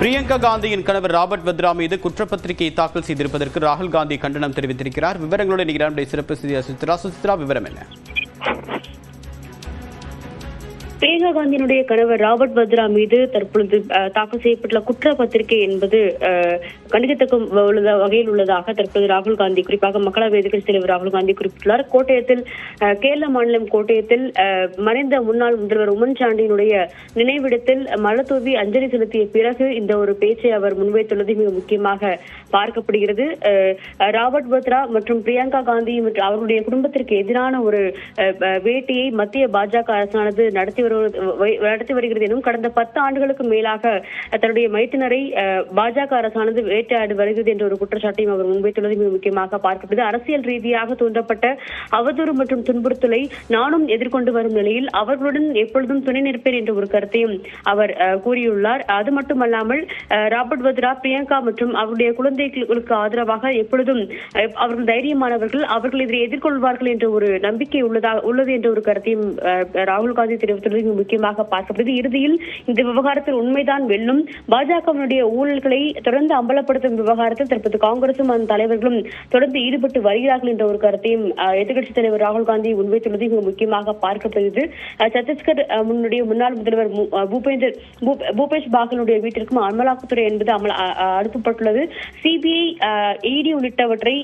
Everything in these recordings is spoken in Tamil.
பிரியங்கா காந்தியின் கணவர் ராபர்ட் வத்ரா மீது குற்றப்பத்திரிகை தாக்கல் செய்திருப்பதற்கு ராகுல் காந்தி கண்டனம் தெரிவித்திருக்கிறார். விவரங்களுடன் நம்முடைய சிறப்பு செய்தியாளர் சுசித்ரா, விவரம் என்ன? பிரியங்கா காந்தியினுடைய கணவர் ராபர்ட் வத்ரா மீது தற்பொழுது தாக்கல் செய்யப்பட்டுள்ள குற்றப்பத்திரிகை என்பது கண்டிக்கத்தக்க வகையில் உள்ளதாக தற்போது ராகுல் காந்தி, குறிப்பாக மக்களவை எதிர்க்கட்சித் தலைவர் ராகுல் காந்தி குறிப்பிட்டுள்ளார். கோட்டயத்தில், கேரள மாநிலம் கோட்டயத்தில் மறைந்த முன்னாள் முதல்வர் உம்மன் சாண்டியினுடைய நினைவிடத்தில் மலர்தூவி அஞ்சலி செலுத்திய பிறகு இந்த ஒரு பேச்சை அவர் முன்வைத்துள்ளது மிக முக்கியமாக பார்க்கப்படுகிறது. ராபர்ட் வத்ரா மற்றும் பிரியங்கா காந்தி மற்றும் அவருடைய குடும்பத்திற்கு எதிரான ஒரு வேட்டையை மத்திய பாஜக அரசானது நடத்தி வருகிறது எனும் கடந்த 10 ஆண்டுகளுக்கு மேலாக தன்னுடைய மைத்தினரை பாஜக அரசானது வேட்டையாடி வருகிறது என்ற ஒரு குற்றச்சாட்டையும் அவர் முன்வைத்துள்ளது மிக முக்கியமாக பார்க்கப்படுது. அரசியல் ரீதியாக தூண்டப்பட்ட அவதூறு மற்றும் துன்புறுத்தலை நானும் எதிர்கொண்டு வரும் நிலையில் அவர்களுடன் எப்பொழுதும் துணை நிற்பேன் என்ற ஒரு கருத்தையும் அவர் கூறியுள்ளார். அது மட்டுமல்லாமல் ராபர்ட் வத்ரா, பிரியங்கா மற்றும் அவருடைய குழந்தைகளுக்கு ஆதரவாக எப்பொழுதும் அவர்கள் தைரியமானவர்கள், அவர்கள் இதை எதிர்கொள்வார்கள் என்ற ஒரு நம்பிக்கை உள்ளது என்ற ஒரு கருத்தையும் ராகுல் காந்தி தெரிவித்துள்ளது முக்கியமாக பார்க்கப்படுது. இறுதியில் இந்த விவகாரத்தில் உண்மைதான் வெல்லும், பாஜகவினுடைய ஊழல்களை தொடர்ந்து அம்பலப்படுத்தும் விவகாரத்தில் தற்போது காங்கிரசும் அதன் தலைவர்களும் தொடர்ந்து ஈடுபட்டு வருகிறார்கள் என்ற ஒரு கருத்தையும் எதிர்க்கட்சித் தலைவர் ராகுல் காந்தி முன்வைத்துள்ளது மிக முக்கியமாக பார்க்கப்படுகிறது. சத்தீஸ்கர் முன்னாள் முதல்வர் பூபேஷ் பாகலுடைய வீட்டிற்கும் அமலாக்கத்துறை என்பது அனுப்பப்பட்டுள்ளது. சிபிஐ, இடி உள்ளிட்டவற்றை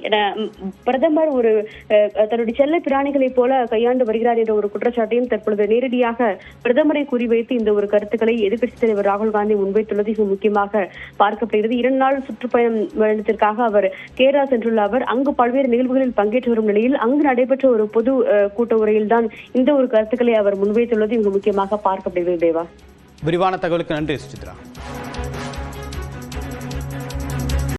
பிரதமர் ஒரு தன்னுடைய செல்ல பிராணிகளைப் போல கையாண்டு வருகிறார் என்ற ஒரு குற்றச்சாட்டையும் தற்பொழுது நேரடியாக பிரதமரை குறிவைத்து இந்த ஒரு கருத்துக்களை எதிர்க்கட்சித் தலைவர் ராகுல் காந்தி முன்வைத்துள்ளது முக்கியமாக பார்க்கப்படுகிறது. 2 நாள் சுற்றுப்பயணத்திற்காக அவர் கேரளா சென்றுள்ள அவர் அங்கு பல்வேறு நிகழ்வுகளில் பங்கேற்று வரும் நிலையில் அங்கு நடைபெற்ற ஒரு பொது கூட்ட உரையில் தான் இந்த ஒரு கருத்துக்களை அவர் முன்வைத்துள்ளது முக்கியமாக பார்க்கப்படுகிறது. தேவா, விரிவான தகவலுக்கு நன்றி சுசித்ரா.